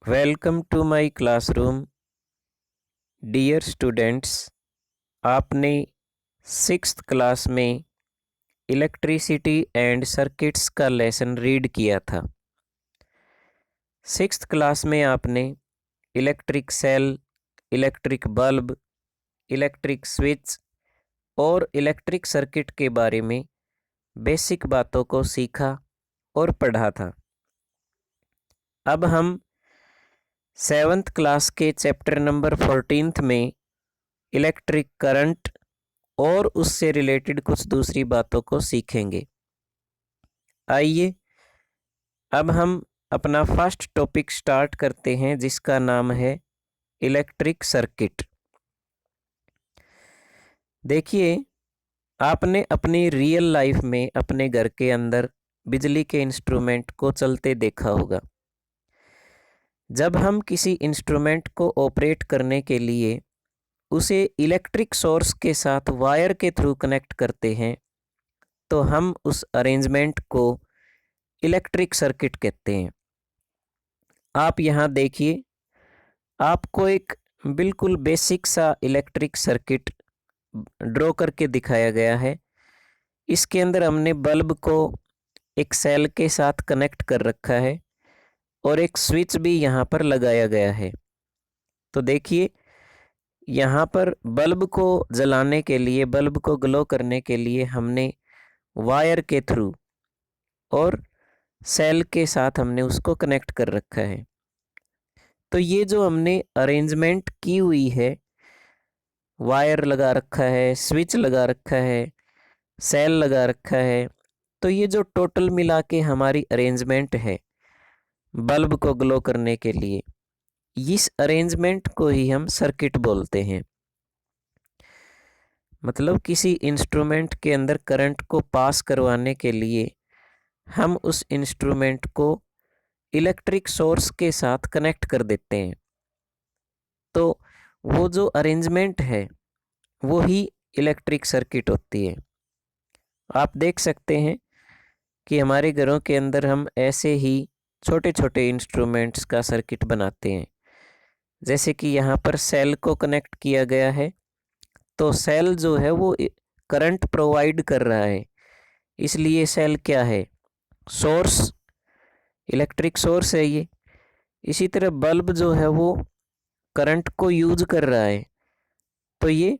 Welcome to my classroom. Dear students, आपने sixth class में electricity and circuits का lesson read किया था। सिक्स्थ क्लास में आपने electric cell, electric bulb, electric switch और इलेक्ट्रिक सर्किट के बारे में बेसिक बातों को सीखा और पढ़ा था। अब हम सेवन्थ क्लास के चैप्टर नंबर 14 में इलेक्ट्रिक करंट और उससे रिलेटेड कुछ दूसरी बातों को सीखेंगे। आइए अब हम अपना फर्स्ट टॉपिक स्टार्ट करते हैं, जिसका नाम है इलेक्ट्रिक सर्किट। देखिए, आपने अपनी रियल लाइफ में अपने घर के अंदर बिजली के इंस्ट्रूमेंट को चलते देखा होगा। जब हम किसी इंस्ट्रूमेंट को ऑपरेट करने के लिए उसे इलेक्ट्रिक सोर्स के साथ वायर के थ्रू कनेक्ट करते हैं तो हम उस अरेंजमेंट को इलेक्ट्रिक सर्किट कहते हैं। आप यहाँ देखिए, आपको एक बिल्कुल बेसिक सा इलेक्ट्रिक सर्किट ड्रॉ करके दिखाया गया है। इसके अंदर हमने बल्ब को एक सेल के साथ कनेक्ट कर रखा है और एक स्विच भी यहाँ पर लगाया गया है। तो देखिए, यहाँ पर बल्ब को जलाने के लिए, बल्ब को ग्लो करने के लिए हमने वायर के थ्रू और सेल के साथ हमने उसको कनेक्ट कर रखा है। तो ये जो हमने अरेंजमेंट की हुई है, वायर लगा रखा है, स्विच लगा रखा है, सेल लगा रखा है, तो ये जो टोटल मिला के हमारी अरेंजमेंट है बल्ब को ग्लो करने के लिए, इस अरेंजमेंट को ही हम सर्किट बोलते हैं। मतलब किसी इंस्ट्रूमेंट के अंदर करंट को पास करवाने के लिए हम उस इंस्ट्रूमेंट को इलेक्ट्रिक सोर्स के साथ कनेक्ट कर देते हैं। तो वो जो अरेंजमेंट है वो ही इलेक्ट्रिक सर्किट होती है। आप देख सकते हैं कि हमारे घरों के अंदर हम ऐसे ही छोटे छोटे इंस्ट्रूमेंट्स का सर्किट बनाते हैं। जैसे कि यहाँ पर सेल को कनेक्ट किया गया है, तो सेल जो है वो करंट प्रोवाइड कर रहा है, इसलिए सेल क्या है? सोर्स, इलेक्ट्रिक सोर्स है ये। इसी तरह बल्ब जो है वो करंट को यूज कर रहा है, तो ये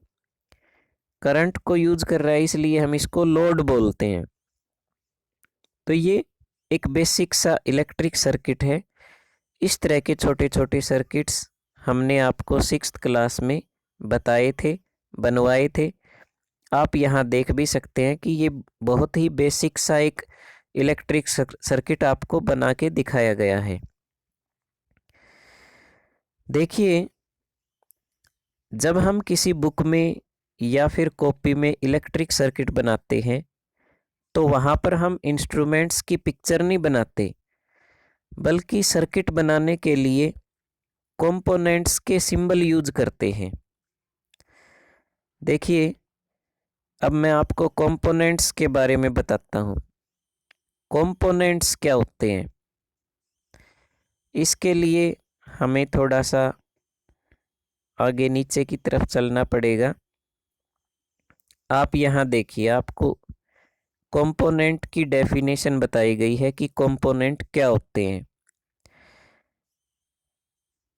करंट को यूज कर रहा है, इसलिए हम इसको लोड बोलते हैं। तो ये एक बेसिक सा इलेक्ट्रिक सर्किट है। इस तरह के छोटे छोटे सर्किट्स हमने आपको सिक्स्थ क्लास में बताए थे, बनवाए थे। आप यहाँ देख भी सकते हैं कि ये बहुत ही बेसिक सा एक इलेक्ट्रिक सर्किट आपको बना के दिखाया गया है। देखिए, जब हम किसी बुक में या फिर कॉपी में इलेक्ट्रिक सर्किट बनाते हैं तो वहाँ पर हम इंस्ट्रूमेंट्स की पिक्चर नहीं बनाते, बल्कि सर्किट बनाने के लिए कंपोनेंट्स के सिंबल यूज करते हैं। देखिए, अब मैं आपको कंपोनेंट्स के बारे में बताता हूँ। कंपोनेंट्स क्या होते हैं, इसके लिए हमें थोड़ा सा आगे नीचे की तरफ चलना पड़ेगा। आप यहाँ देखिए, आपको कंपोनेंट की डेफिनेशन बताई गई है कि कंपोनेंट क्या होते हैं।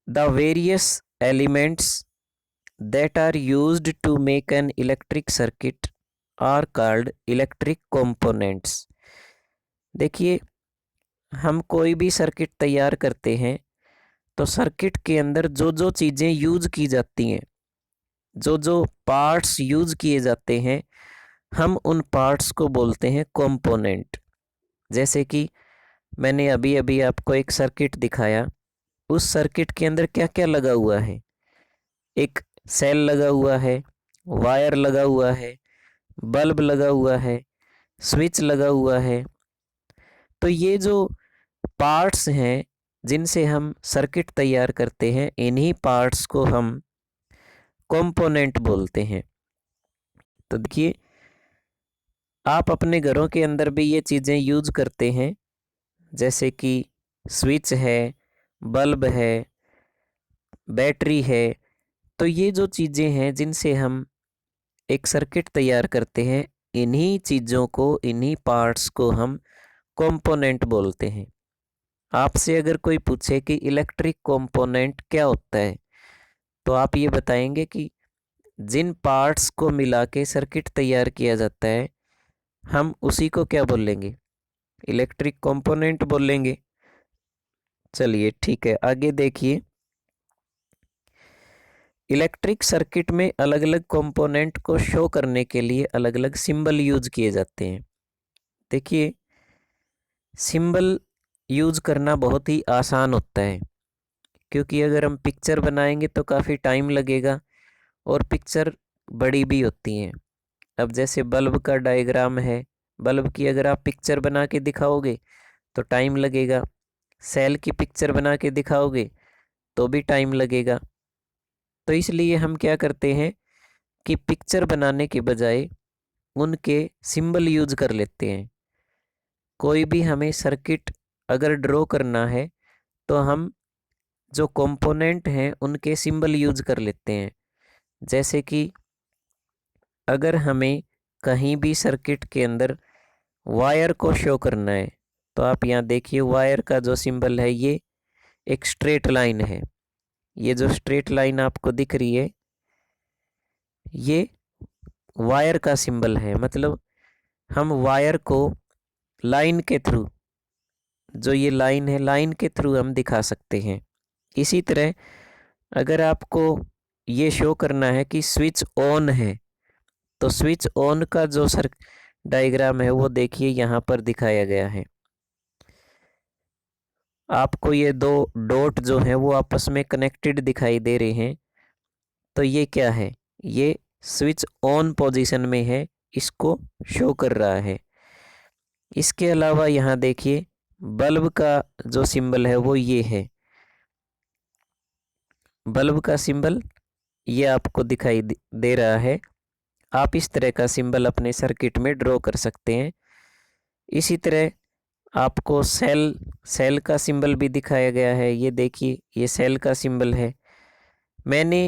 The various elements that are used to make an electric circuit are called electric components। देखिए, हम कोई भी सर्किट तैयार करते हैं तो सर्किट के अंदर जो जो चीज़ें यूज की जाती हैं, जो जो पार्ट्स यूज किए जाते हैं, हम उन पार्ट्स को बोलते हैं कंपोनेंट। जैसे कि मैंने अभी अभी आपको एक सर्किट दिखाया, उस सर्किट के अंदर क्या क्या लगा हुआ है? एक सेल लगा हुआ है, वायर लगा हुआ है, बल्ब लगा हुआ है, स्विच लगा हुआ है। तो ये जो पार्ट्स हैं जिनसे हम सर्किट तैयार करते हैं, इन्हीं पार्ट्स को हम कंपोनेंट बोलते हैं। तो देखिए, आप अपने घरों के अंदर भी ये चीज़ें यूज करते हैं, जैसे कि स्विच है, बल्ब है, बैटरी है। तो ये जो चीज़ें हैं जिनसे हम एक सर्किट तैयार करते हैं, इन्हीं चीज़ों को, इन्हीं पार्ट्स को हम कंपोनेंट बोलते हैं। आपसे अगर कोई पूछे कि इलेक्ट्रिक कंपोनेंट क्या होता है, तो आप ये बताएंगे कि जिन पार्ट्स को मिला के सर्किट तैयार किया जाता है, हम उसी को क्या बोलेंगे? इलेक्ट्रिक कंपोनेंट बोलेंगे। चलिए ठीक है, आगे देखिए। इलेक्ट्रिक सर्किट में अलग अलग कंपोनेंट को शो करने के लिए अलग अलग सिंबल यूज किए जाते हैं। देखिए, सिंबल यूज करना बहुत ही आसान होता है, क्योंकि अगर हम पिक्चर बनाएंगे तो काफ़ी टाइम लगेगा और पिक्चर बड़ी भी होती हैं। अब जैसे बल्ब का डायग्राम है, बल्ब की अगर आप पिक्चर बना के दिखाओगे तो टाइम लगेगा। सेल की पिक्चर बना के दिखाओगे तो भी टाइम लगेगा। तो इसलिए हम क्या करते हैं कि पिक्चर बनाने के बजाय उनके सिंबल यूज कर लेते हैं। कोई भी हमें सर्किट अगर ड्रॉ करना है तो हम जो कंपोनेंट हैं उनके सिंबल यूज कर लेते हैं। जैसे कि अगर हमें कहीं भी सर्किट के अंदर वायर को शो करना है, तो आप यहाँ देखिए, वायर का जो सिंबल है ये एक स्ट्रेट लाइन है। ये जो स्ट्रेट लाइन आपको दिख रही है, ये वायर का सिंबल है। मतलब हम वायर को लाइन के थ्रू, जो ये लाइन है, लाइन के थ्रू हम दिखा सकते हैं। इसी तरह अगर आपको ये शो करना है कि स्विच ऑन है, तो स्विच ऑन का जो डायग्राम है वो देखिए यहाँ पर दिखाया गया है। आपको ये दो डॉट जो है वो आपस में कनेक्टेड दिखाई दे रहे हैं। तो ये क्या है? ये स्विच ऑन पोजीशन में है, इसको शो कर रहा है। इसके अलावा यहाँ देखिए, बल्ब का जो सिंबल है वो ये है। बल्ब का सिंबल ये आपको दिखाई दे रहा है। आप इस तरह का सिंबल अपने सर्किट में ड्रॉ कर सकते हैं। इसी तरह आपको सेल का सिंबल भी दिखाया गया है। ये देखिए, ये सेल का सिंबल है। मैंने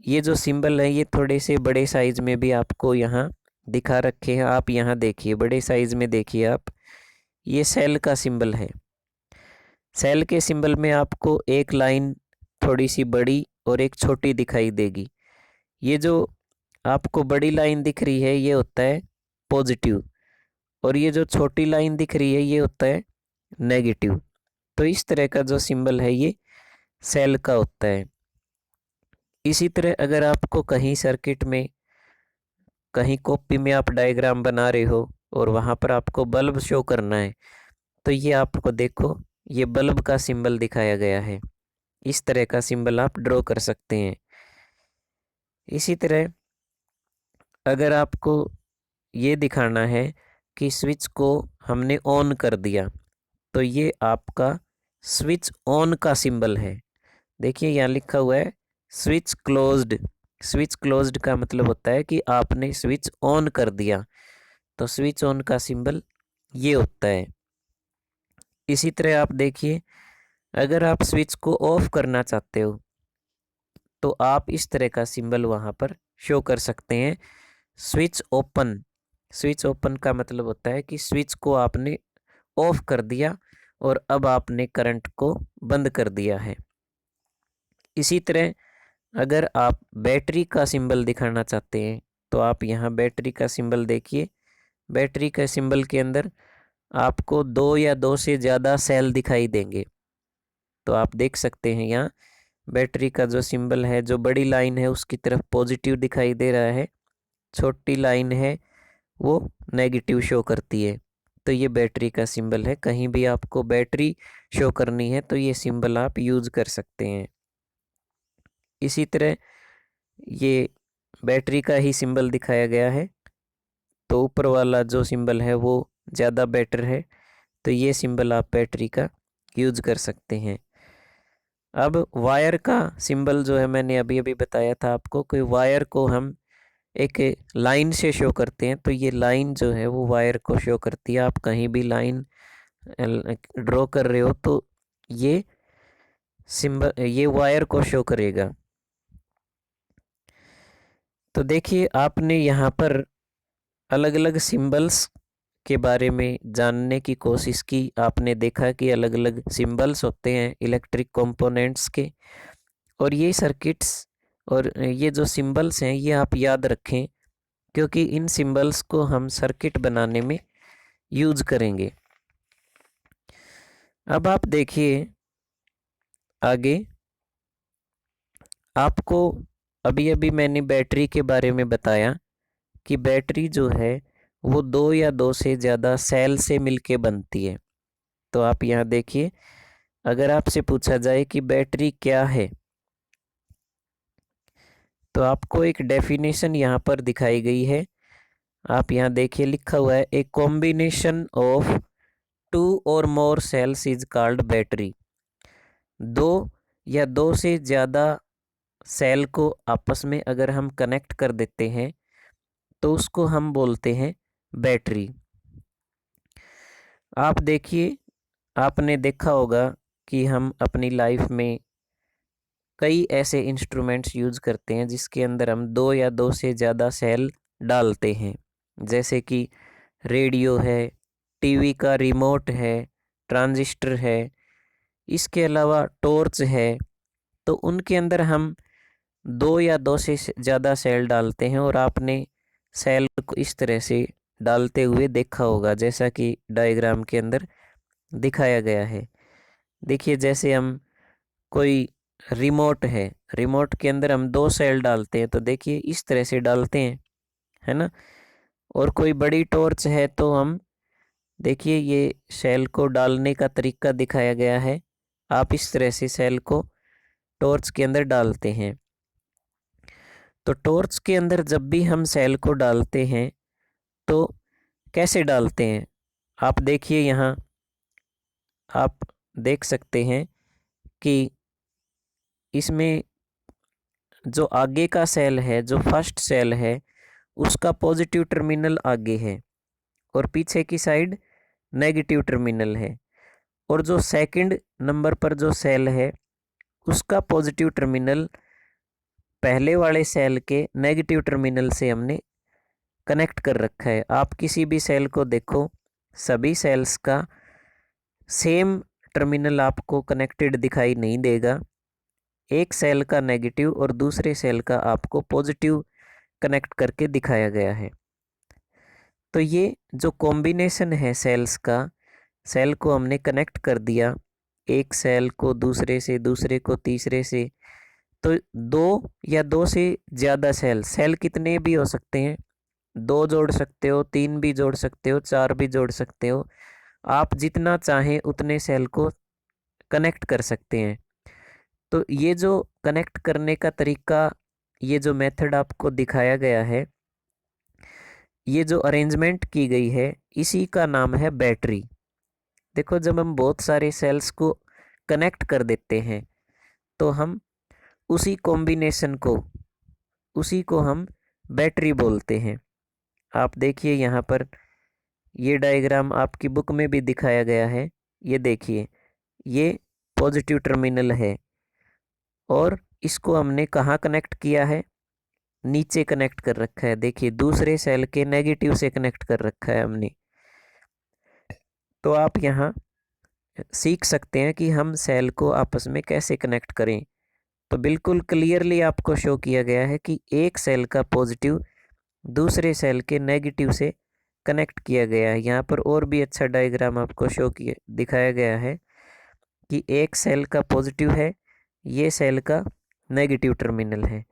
ये जो सिंबल है ये थोड़े से बड़े साइज में भी आपको यहाँ दिखा रखे हैं। आप यहाँ देखिए, बड़े साइज में देखिए आप, ये सेल का सिंबल है। सेल के सिंबल में आपको एक लाइन थोड़ी सी बड़ी और एक छोटी दिखाई देगी। ये जो आपको बड़ी लाइन दिख रही है ये होता है पॉजिटिव, और ये जो छोटी लाइन दिख रही है ये होता है नेगेटिव। तो इस तरह का जो सिंबल है ये सेल का होता है। इसी तरह अगर आपको कहीं सर्किट में, कहीं कॉपी में आप डायग्राम बना रहे हो और वहाँ पर आपको बल्ब शो करना है, तो ये आपको देखो, ये बल्ब का सिंबल दिखाया गया है। इस तरह का सिंबल आप ड्रॉ कर सकते हैं। इसी तरह अगर आपको ये दिखाना है कि स्विच को हमने ऑन कर दिया, तो ये आपका स्विच ऑन का सिंबल है। देखिए यहाँ लिखा हुआ है स्विच क्लोज्ड। स्विच क्लोज्ड का मतलब होता है कि आपने स्विच ऑन कर दिया, तो स्विच ऑन का सिंबल ये होता है। इसी तरह आप देखिए, अगर आप स्विच को ऑफ करना चाहते हो तो आप इस तरह का सिंबल वहाँ पर शो कर सकते हैं, स्विच ओपन। स्विच ओपन का मतलब होता है कि स्विच को आपने ऑफ कर दिया और अब आपने करंट को बंद कर दिया है। इसी तरह अगर आप बैटरी का सिंबल दिखाना चाहते हैं तो आप यहाँ बैटरी का सिंबल देखिए। बैटरी का सिंबल के अंदर आपको दो या दो से ज़्यादा सेल दिखाई देंगे। तो आप देख सकते हैं यहाँ बैटरी का जो सिंबल है, जो बड़ी लाइन है उसकी तरफ पॉजिटिव दिखाई दे रहा है, छोटी लाइन है वो नेगेटिव शो करती है। तो ये बैटरी का सिंबल है। कहीं भी आपको बैटरी शो करनी है तो ये सिंबल आप यूज़ कर सकते हैं। इसी तरह ये बैटरी का ही सिंबल दिखाया गया है, तो ऊपर वाला जो सिंबल है वो ज़्यादा बेटर है, तो ये सिंबल आप बैटरी का यूज़ कर सकते हैं। अब वायर का सिंबल जो है, मैंने अभी अभी बताया था आपको कि वायर को हम एक लाइन से शो करते हैं, तो ये लाइन जो है वो वायर को शो करती है। आप कहीं भी लाइन ड्रॉ कर रहे हो तो ये सिंबल ये वायर को शो करेगा। तो देखिए आपने यहाँ पर अलग अलग सिंबल्स के बारे में जानने की कोशिश की। आपने देखा कि अलग अलग सिंबल्स होते हैं इलेक्ट्रिक कंपोनेंट्स के, और ये सर्किट्स और ये जो सिंबल्स हैं ये आप याद रखें, क्योंकि इन सिंबल्स को हम सर्किट बनाने में यूज करेंगे। अब आप देखिए आगे, आपको अभी अभी मैंने बैटरी के बारे में बताया कि बैटरी जो है वो दो या दो से ज़्यादा सेल से मिलके बनती है। तो आप यहाँ देखिए, अगर आपसे पूछा जाए कि बैटरी क्या है, तो आपको एक डेफिनेशन यहाँ पर दिखाई गई है। आप यहाँ देखिए लिखा हुआ है, ए कॉम्बिनेशन ऑफ टू और मोर सेल्स इज कॉल्ड बैटरी। दो या दो से ज़्यादा सेल को आपस में अगर हम कनेक्ट कर देते हैं तो उसको हम बोलते हैं बैटरी। आप देखिए, आपने देखा होगा कि हम अपनी लाइफ में कई ऐसे इंस्ट्रूमेंट्स यूज करते हैं जिसके अंदर हम दो या दो से ज़्यादा सेल डालते हैं, जैसे कि रेडियो है, टीवी का रिमोट है, ट्रांजिस्टर है, इसके अलावा टॉर्च है। तो उनके अंदर हम दो या दो से ज़्यादा सेल डालते हैं, और आपने सेल को इस तरह से डालते हुए देखा होगा जैसा कि डायग्राम के अंदर दिखाया गया है। देखिए जैसे हम कोई रिमोट है, रिमोट के अंदर हम दो सेल डालते हैं, तो देखिए इस तरह से डालते हैं, है ना। और कोई बड़ी टॉर्च है तो हम देखिए ये सेल को डालने का तरीका दिखाया गया है। आप इस तरह से सेल को टॉर्च के अंदर डालते हैं। तो टॉर्च के अंदर जब भी हम सेल को डालते हैं तो कैसे डालते हैं, आप देखिए यहाँ आप देख सकते हैं कि इसमें जो आगे का सेल है, जो फर्स्ट सेल है, उसका पॉजिटिव टर्मिनल आगे है और पीछे की साइड नेगेटिव टर्मिनल है। और जो सेकंड नंबर पर जो सेल है उसका पॉजिटिव टर्मिनल पहले वाले सेल के नेगेटिव टर्मिनल से हमने कनेक्ट कर रखा है। आप किसी भी सेल को देखो, सभी सेल्स का सेम टर्मिनल आपको कनेक्टेड दिखाई नहीं देगा। एक सेल का नेगेटिव और दूसरे सेल का आपको पॉजिटिव कनेक्ट करके दिखाया गया है। तो ये जो कॉम्बिनेशन है सेल्स का, सेल को हमने कनेक्ट कर दिया, एक सेल को दूसरे से, दूसरे को तीसरे से। तो दो या दो से ज़्यादा सेल, सेल कितने भी हो सकते हैं, दो जोड़ सकते हो, तीन भी जोड़ सकते हो, चार भी जोड़ सकते हो। आप जितना चाहें उतने सेल को कनेक्ट कर सकते हैं। तो ये जो कनेक्ट करने का तरीका, ये जो मेथड आपको दिखाया गया है, ये जो अरेंजमेंट की गई है, इसी का नाम है बैटरी। देखो जब हम बहुत सारे सेल्स को कनेक्ट कर देते हैं तो हम उसी कॉम्बिनेशन को, उसी को हम बैटरी बोलते हैं। आप देखिए यहाँ पर ये डायग्राम आपकी बुक में भी दिखाया गया है। ये देखिए, ये पॉजिटिव टर्मिनल है और इसको हमने कहाँ कनेक्ट किया है, नीचे कनेक्ट कर रखा है। देखिए दूसरे सेल के नेगेटिव से कनेक्ट कर रखा है हमने। तो आप यहाँ सीख सकते हैं कि हम सेल को आपस में कैसे कनेक्ट करें। तो बिल्कुल क्लियरली आपको शो किया गया है कि एक सेल का पॉजिटिव दूसरे सेल के नेगेटिव से कनेक्ट किया गया है। यहाँ पर और भी अच्छा डायग्राम आपको शो किया दिखाया गया है कि एक सेल का पॉजिटिव है, ये सेल का नेगेटिव टर्मिनल है,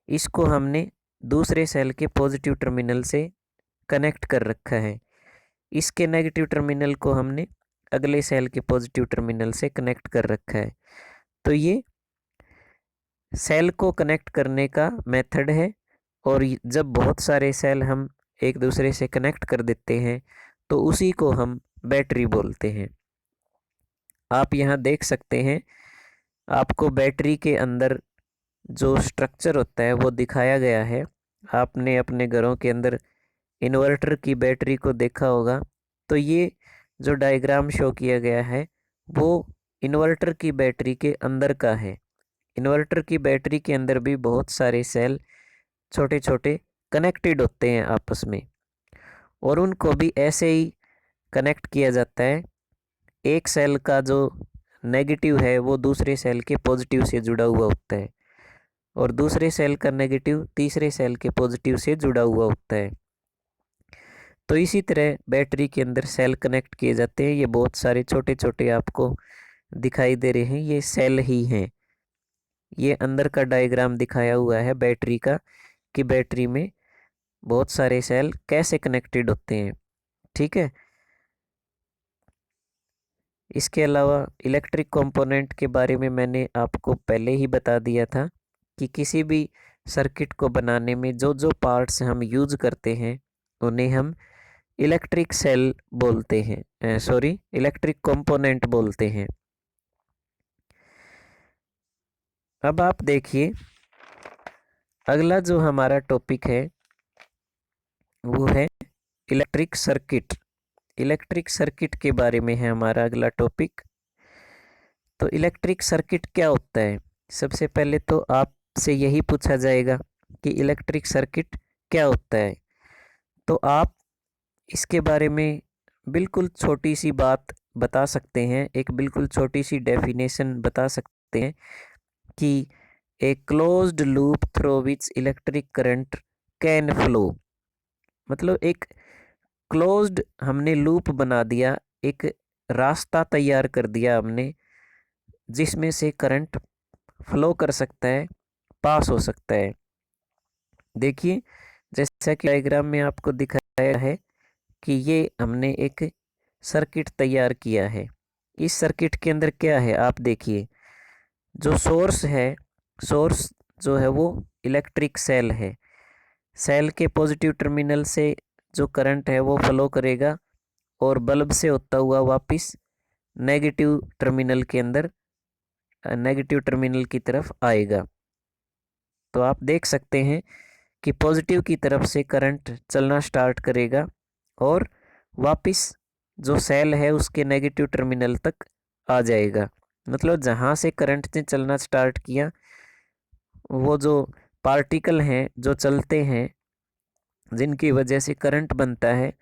इसको हमने दूसरे सेल के पॉजिटिव टर्मिनल से कनेक्ट कर रखा है। इसके नेगेटिव टर्मिनल को हमने अगले सेल के पॉजिटिव टर्मिनल से कनेक्ट कर रखा है। तो ये सेल को कनेक्ट करने का मेथड है। और जब बहुत सारे सेल हम एक दूसरे से कनेक्ट कर देते हैं तो उसी को हम बैटरी बोलते हैं। आप यहाँ देख सकते हैं, आपको बैटरी के अंदर जो स्ट्रक्चर होता है वो दिखाया गया है। आपने अपने घरों के अंदर इन्वर्टर की बैटरी को देखा होगा। तो ये जो डायग्राम शो किया गया है वो इन्वर्टर की बैटरी के अंदर का है। इन्वर्टर की बैटरी के अंदर भी बहुत सारे सेल छोटे छोटे कनेक्टेड होते हैं आपस में, और उनको भी ऐसे ही कनेक्ट किया जाता है। एक सेल का जो नेगेटिव है वो दूसरे सेल के पॉजिटिव से जुड़ा हुआ होता है, और दूसरे सेल का नेगेटिव तीसरे सेल के पॉजिटिव से जुड़ा हुआ होता है। तो इसी तरह बैटरी के अंदर सेल कनेक्ट किए जाते हैं। ये बहुत सारे छोटे छोटे आपको दिखाई दे रहे हैं, ये सेल ही हैं। ये अंदर का डायग्राम दिखाया हुआ है बैटरी का, कि बैटरी में बहुत सारे सेल कैसे कनेक्टेड होते हैं। ठीक है। इसके अलावा इलेक्ट्रिक कंपोनेंट के बारे में मैंने आपको पहले ही बता दिया था कि किसी भी सर्किट को बनाने में जो जो पार्ट्स हम यूज करते हैं उन्हें हम इलेक्ट्रिक सेल बोलते हैं, सॉरी इलेक्ट्रिक कंपोनेंट बोलते हैं। अब आप देखिए, अगला जो हमारा टॉपिक है वो है इलेक्ट्रिक सर्किट। इलेक्ट्रिक सर्किट के बारे में है हमारा अगला टॉपिक। तो इलेक्ट्रिक सर्किट क्या होता है? सबसे पहले तो आपसे यही पूछा जाएगा कि इलेक्ट्रिक सर्किट क्या होता है। तो आप इसके बारे में बिल्कुल छोटी सी बात बता सकते हैं, एक बिल्कुल छोटी सी डेफिनेशन बता सकते हैं कि a closed loop through which electric current can flow. मतलब एक क्लोज्ड हमने लूप बना दिया, एक रास्ता तैयार कर दिया हमने जिसमें से करंट फ्लो कर सकता है, पास हो सकता है। देखिए, जैसा कि डायग्राम में आपको दिखाया है कि ये हमने एक सर्किट तैयार किया है। इस सर्किट के अंदर क्या है आप देखिए, जो सोर्स है, सोर्स जो है वो इलेक्ट्रिक सेल है। सेल के पॉजिटिव टर्मिनल से जो करंट है वो फ्लो करेगा और बल्ब से होता हुआ वापस नेगेटिव टर्मिनल के अंदर, नेगेटिव टर्मिनल की तरफ आएगा। तो आप देख सकते हैं कि पॉजिटिव की तरफ से करंट चलना स्टार्ट करेगा और वापस जो सेल है उसके नेगेटिव टर्मिनल तक आ जाएगा। मतलब जहाँ से करंट ने चलना स्टार्ट किया, वो जो पार्टिकल हैं जो चलते हैं जिनकी वजह से करंट बनता है,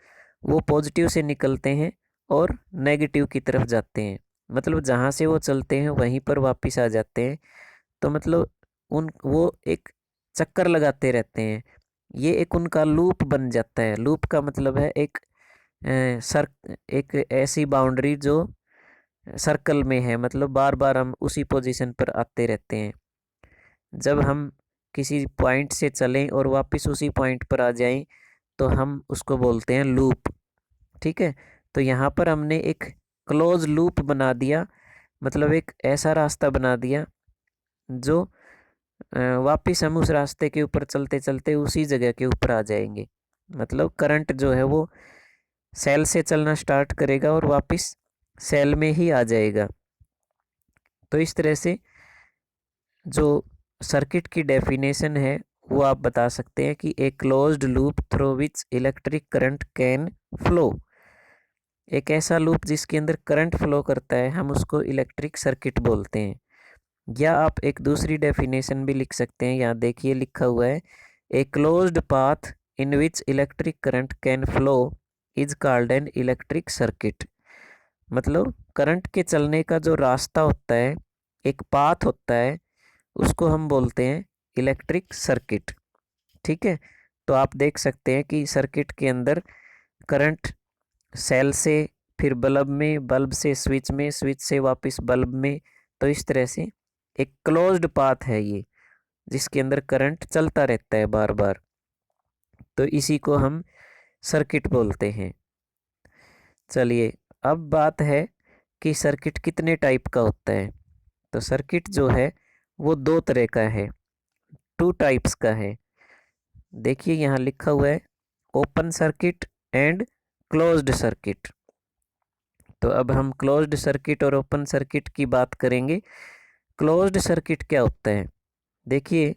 वो पॉजिटिव से निकलते हैं और नेगेटिव की तरफ जाते हैं। मतलब जहाँ से वो चलते हैं वहीं पर वापस आ जाते हैं। तो मतलब उन वो एक चक्कर लगाते रहते हैं। ये एक उनका लूप बन जाता है। लूप का मतलब है एक एक ऐसी बाउंड्री जो सर्कल में है, मतलब बार बार हम उसी पोजीशन पर आते रहते हैं। जब हम किसी पॉइंट से चलें और वापस उसी पॉइंट पर आ जाएं तो हम उसको बोलते हैं लूप। ठीक है। तो यहाँ पर हमने एक क्लोज लूप बना दिया, मतलब एक ऐसा रास्ता बना दिया जो वापस हम उस रास्ते के ऊपर चलते चलते उसी जगह के ऊपर आ जाएंगे। मतलब करंट जो है वो सेल से चलना स्टार्ट करेगा और वापस सेल में ही आ जाएगा। तो इस तरह से जो सर्किट की डेफिनेशन है वो आप बता सकते हैं कि a closed loop through which electric current can flow. एक ऐसा लूप जिसके अंदर करंट फ्लो करता है, हम उसको इलेक्ट्रिक सर्किट बोलते हैं। या आप एक दूसरी डेफिनेशन भी लिख सकते हैं, यहाँ देखिए लिखा हुआ है, a closed path in which electric current can flow is called an electric circuit. मतलब करंट के चलने का जो रास्ता होता है, एक पाथ होता है, उसको हम बोलते हैं इलेक्ट्रिक सर्किट। ठीक है। तो आप देख सकते हैं कि सर्किट के अंदर करंट सेल से फिर बल्ब में, बल्ब से स्विच में, स्विच से वापस बल्ब में। तो इस तरह से एक क्लोज्ड पाथ है ये, जिसके अंदर करंट चलता रहता है बार बार। तो इसी को हम सर्किट बोलते हैं। चलिए, अब बात है कि सर्किट कितने टाइप का होता है। तो सर्किट जो है वो दो तरह का है, टू टाइप्स का है। देखिए यहाँ लिखा हुआ है open circuit and closed circuit. तो अब हम क्लोज्ड सर्किट और ओपन सर्किट की बात करेंगे। क्लोज्ड सर्किट क्या होता है? देखिए,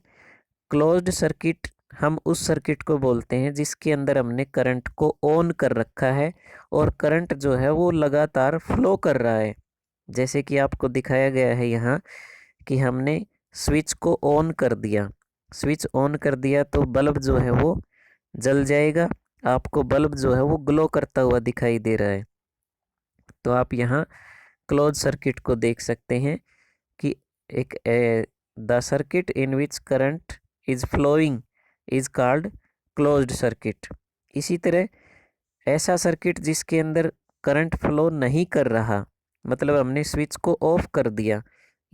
क्लोज्ड सर्किट हम उस सर्किट को बोलते हैं जिसके अंदर हमने करंट को ऑन कर रखा है और करंट जो है वो लगातार फ्लो कर रहा है। जैसे कि आपको दिखाया गया है यहाँ कि हमने स्विच को ऑन कर दिया, स्विच ऑन कर दिया तो बल्ब जो है वो जल जाएगा, आपको बल्ब जो है वो ग्लो करता हुआ दिखाई दे रहा है। तो आप यहाँ क्लोज सर्किट को देख सकते हैं कि एक the circuit in which current is following is called closed circuit. इसी तरह ऐसा सर्किट जिसके अंदर करंट फ्लो नहीं कर रहा, मतलब हमने स्विच को ऑफ कर दिया,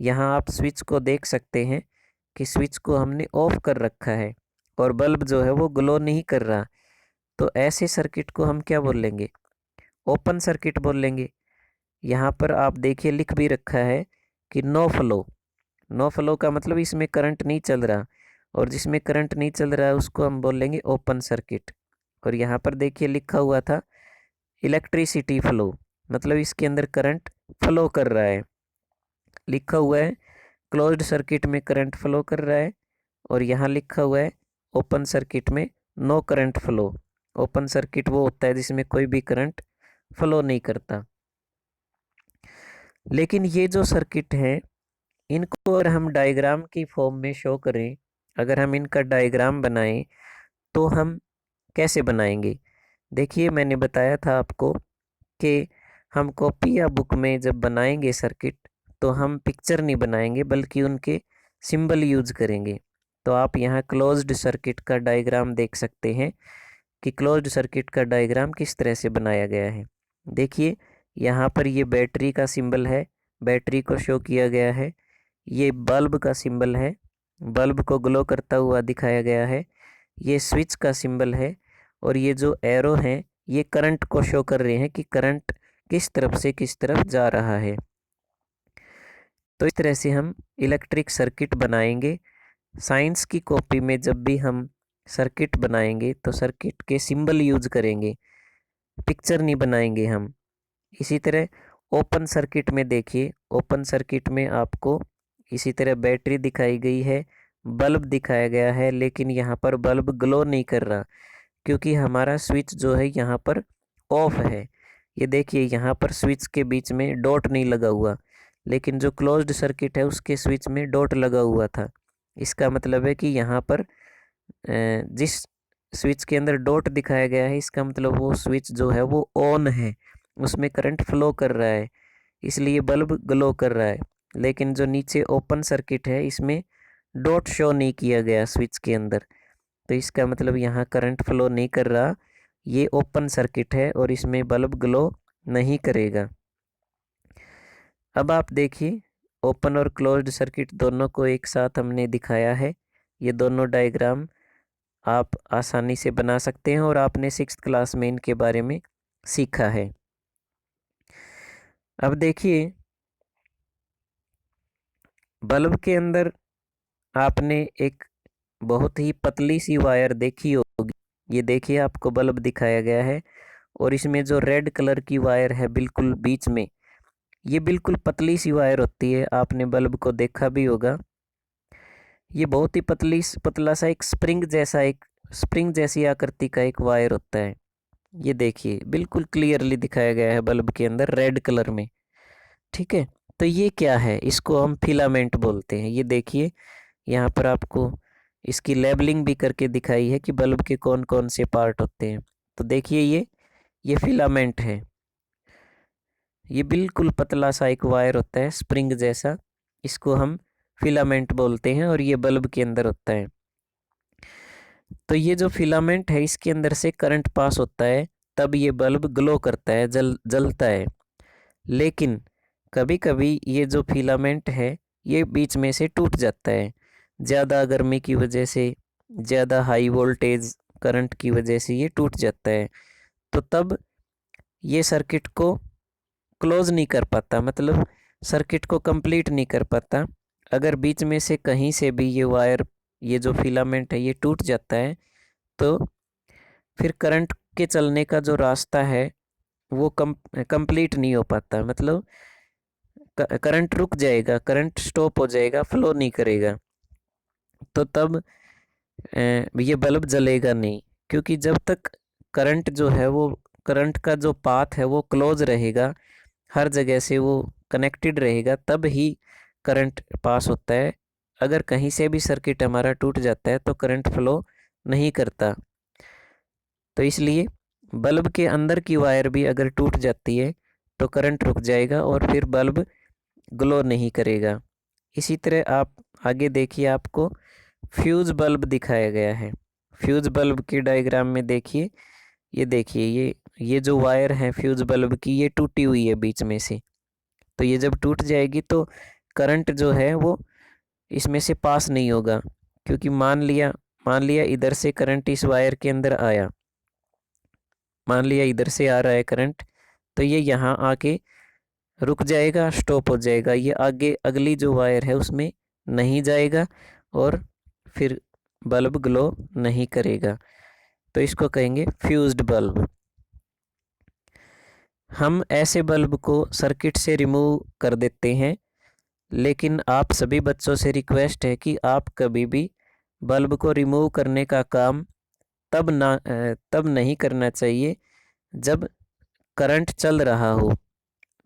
यहाँ आप स्विच को देख सकते हैं कि स्विच को हमने ऑफ कर रखा है और बल्ब जो है वो ग्लो नहीं कर रहा, तो ऐसे सर्किट को हम क्या बोलेंगे? ओपन सर्किट बोलेंगे। यहाँ पर आप देखिए लिख भी रखा है कि नो फ्लो। नो फ्लो का मतलब इसमें करंट नहीं चल रहा, और जिसमें करंट नहीं चल रहा है उसको हम बोलेंगे ओपन सर्किट। और यहाँ पर देखिए लिखा हुआ था इलेक्ट्रिसिटी फ्लो, मतलब इसके अंदर करंट फ्लो कर रहा है। लिखा हुआ है क्लोज्ड सर्किट में करंट फ्लो कर रहा है, और यहाँ लिखा हुआ है ओपन सर्किट में no current flow. Open circuit वो होता है जिसमें कोई भी करंट फ्लो नहीं करता। लेकिन ये जो सर्किट है इनको अगर हम डायग्राम की फॉर्म में शो करें, अगर हम इनका डायग्राम बनाएं तो हम कैसे बनाएंगे? देखिए मैंने बताया था आपको कि हम कॉपी या बुक में जब बनाएंगे सर्किट तो हम पिक्चर नहीं बनाएंगे बल्कि उनके सिंबल यूज करेंगे। तो आप यहाँ क्लोज्ड सर्किट का डायग्राम देख सकते हैं कि क्लोज्ड सर्किट का डायग्राम किस तरह से बनाया गया है। देखिए यहाँ पर ये बैटरी का सिंबल है, बैटरी को शो किया गया है। ये बल्ब का सिंबल है, बल्ब को ग्लो करता हुआ दिखाया गया है। ये स्विच का सिंबल है, और ये जो एरो हैं ये करंट को शो कर रहे हैं कि करंट किस तरफ से किस तरफ जा रहा है। तो इस तरह से हम इलेक्ट्रिक सर्किट बनाएंगे। साइंस की कॉपी में जब भी हम सर्किट बनाएंगे तो सर्किट के सिंबल यूज करेंगे, पिक्चर नहीं बनाएंगे हम। इसी तरह ओपन सर्किट में देखिए, ओपन सर्किट में आपको इसी तरह बैटरी दिखाई गई है, बल्ब दिखाया गया है, लेकिन यहाँ पर बल्ब ग्लो नहीं कर रहा क्योंकि हमारा स्विच जो है यहाँ पर ऑफ है। ये देखिए यहाँ पर स्विच के बीच में डॉट नहीं लगा हुआ, लेकिन जो क्लोज्ड सर्किट है उसके स्विच में डॉट लगा हुआ था। इसका मतलब है कि यहाँ पर जिस स्विच के अंदर डॉट दिखाया गया है इसका मतलब वो स्विच जो है वो ऑन है, उसमें करंट फ्लो कर रहा है, इसलिए बल्ब ग्लो कर रहा है। लेकिन जो नीचे ओपन सर्किट है इसमें डॉट शो नहीं किया गया स्विच के अंदर, तो इसका मतलब यहाँ करंट फ्लो नहीं कर रहा, ये ओपन सर्किट है और इसमें बल्ब ग्लो नहीं करेगा। अब आप देखिए ओपन और क्लोज्ड सर्किट दोनों को एक साथ हमने दिखाया है। ये दोनों डायग्राम आप आसानी से बना सकते हैं और आपने 6th क्लास में इनके बारे में सीखा है। अब देखिए बल्ब के अंदर आपने एक बहुत ही पतली सी वायर देखी होगी। ये देखिए आपको बल्ब दिखाया गया है और इसमें जो रेड कलर की वायर है बिल्कुल बीच में, ये बिल्कुल पतली सी वायर होती है, आपने बल्ब को देखा भी होगा। ये बहुत ही पतला सा एक स्प्रिंग जैसी आकृति का एक वायर होता है। ये देखिए बिल्कुल क्लियरली दिखाया गया है बल्ब के अंदर रेड कलर में। ठीक है, तो ये क्या है? इसको हम फिलामेंट बोलते हैं। ये देखिए यहाँ पर आपको इसकी लेबलिंग भी करके दिखाई है कि बल्ब के कौन कौन से पार्ट होते हैं। तो देखिए ये फिलामेंट है, ये बिल्कुल पतला सा एक वायर होता है स्प्रिंग जैसा, इसको हम फिलामेंट बोलते हैं और ये बल्ब के अंदर होता है। तो ये जो फिलामेंट है इसके अंदर से करंट पास होता है, तब ये बल्ब ग्लो करता है, जलता है। लेकिन कभी कभी ये जो फिलामेंट है ये बीच में से टूट जाता है, ज़्यादा गर्मी की वजह से, ज़्यादा हाई वोल्टेज करंट की वजह से ये टूट जाता है। तो तब ये सर्किट को क्लोज नहीं कर पाता, मतलब सर्किट को कंप्लीट नहीं कर पाता। अगर बीच में से कहीं से भी ये वायर, ये जो फिलामेंट है ये टूट जाता है तो फिर करंट के चलने का जो रास्ता है वो कंप्लीट नहीं हो पाता, मतलब करंट रुक जाएगा, करंट स्टॉप हो जाएगा, फ्लो नहीं करेगा। तो तब ये बल्ब जलेगा नहीं, क्योंकि जब तक करंट जो है वो, करंट का जो पाथ है वो क्लोज रहेगा, हर जगह से वो कनेक्टेड रहेगा तब ही करंट पास होता है। अगर कहीं से भी सर्किट हमारा टूट जाता है तो करंट फ्लो नहीं करता। तो इसलिए बल्ब के अंदर की वायर भी अगर टूट जाती है तो करंट रुक जाएगा और फिर बल्ब ग्लो नहीं करेगा। इसी तरह आप आगे देखिए, आपको फ्यूज बल्ब दिखाया गया है। फ्यूज बल्ब के डायग्राम में देखिए, ये देखिए, ये जो वायर है फ्यूज बल्ब की, ये टूटी हुई है बीच में से। तो ये जब टूट जाएगी तो करंट जो है वो इसमें से पास नहीं होगा, क्योंकि मान लिया इधर से करंट इस वायर के अंदर आया, मान लिया इधर से आ रहा है करंट, तो ये यहाँ आके रुक जाएगा, स्टॉप हो जाएगा, ये आगे अगली जो वायर है उसमें नहीं जाएगा और फिर बल्ब ग्लो नहीं करेगा। तो इसको कहेंगे फ्यूज्ड बल्ब। हम ऐसे बल्ब को सर्किट से रिमूव कर देते हैं, लेकिन आप सभी बच्चों से रिक्वेस्ट है कि आप कभी भी बल्ब को रिमूव करने का काम तब नहीं करना चाहिए जब करंट चल रहा हो।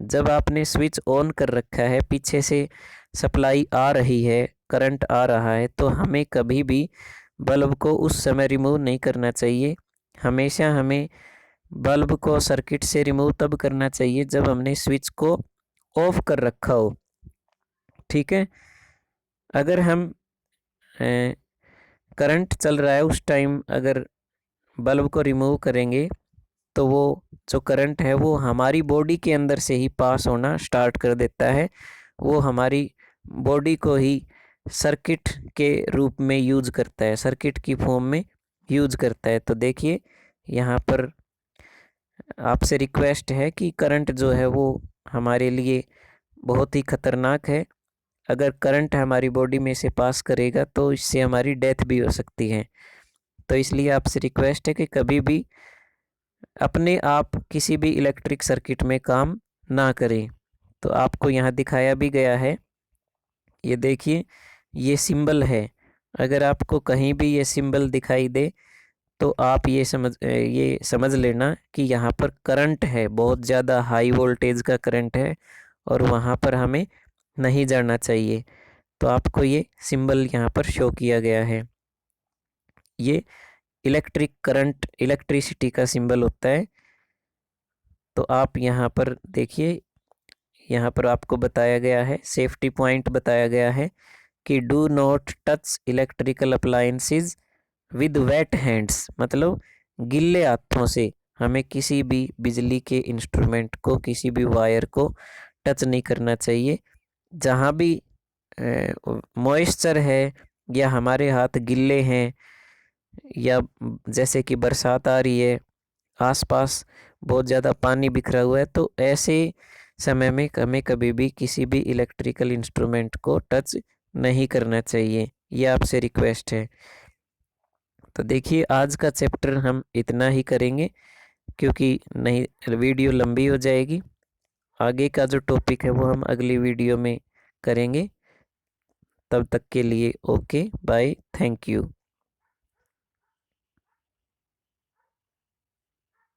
जब आपने स्विच ऑन कर रखा है, पीछे से सप्लाई आ रही है, करंट आ रहा है, तो हमें कभी भी बल्ब को उस समय रिमूव नहीं करना चाहिए। हमेशा हमें बल्ब को सर्किट से रिमूव तब करना चाहिए जब हमने स्विच को ऑफ कर रखा हो। ठीक है। अगर हम करंट चल रहा है उस टाइम अगर बल्ब को रिमूव करेंगे तो वो जो करंट है वो हमारी बॉडी के अंदर से ही पास होना स्टार्ट कर देता है। वो हमारी बॉडी को ही सर्किट के रूप में यूज करता है, सर्किट की फॉर्म में यूज करता है। तो देखिए यहाँ पर आपसे रिक्वेस्ट है कि करंट जो है वो हमारे लिए बहुत ही खतरनाक है। अगर करंट हमारी बॉडी में से पास करेगा तो इससे हमारी डेथ भी हो सकती है। तो इसलिए आपसे रिक्वेस्ट है कि कभी भी अपने आप किसी भी इलेक्ट्रिक सर्किट में काम ना करें। तो आपको यहाँ दिखाया भी गया है, ये देखिए, ये सिंबल है। अगर आपको कहीं भी ये सिंबल दिखाई दे तो आप ये समझ लेना कि यहाँ पर करंट है, बहुत ज़्यादा हाई वोल्टेज का करंट है और वहाँ पर हमें नहीं जाना चाहिए। तो आपको ये सिंबल यहाँ पर शो किया गया है। ये इलेक्ट्रिक करंट, इलेक्ट्रिसिटी का सिंबल होता है। तो आप यहाँ पर देखिए, यहाँ पर आपको बताया गया है, सेफ्टी पॉइंट बताया गया है कि do not touch electrical appliances with weight hands, मतलब गिल्ले हाथों से हमें किसी भी बिजली के इंस्ट्रूमेंट को, किसी भी वायर को टच नहीं करना चाहिए। जहाँ भी मॉइस्चर है या हमारे हाथ गिल्ले हैं या जैसे कि बरसात आ रही है, आसपास बहुत ज़्यादा पानी बिखरा हुआ है, तो ऐसे समय में हमें कभी भी किसी भी इलेक्ट्रिकल इंस्ट्रूमेंट को टच नहीं करना चाहिए। ये आपसे रिक्वेस्ट है। तो देखिए आज का चैप्टर हम इतना ही करेंगे क्योंकि नहीं वीडियो लंबी हो जाएगी। आगे का जो टॉपिक है वो हम अगली वीडियो में करेंगे। तब तक के लिए ओके बाय, थैंक यू।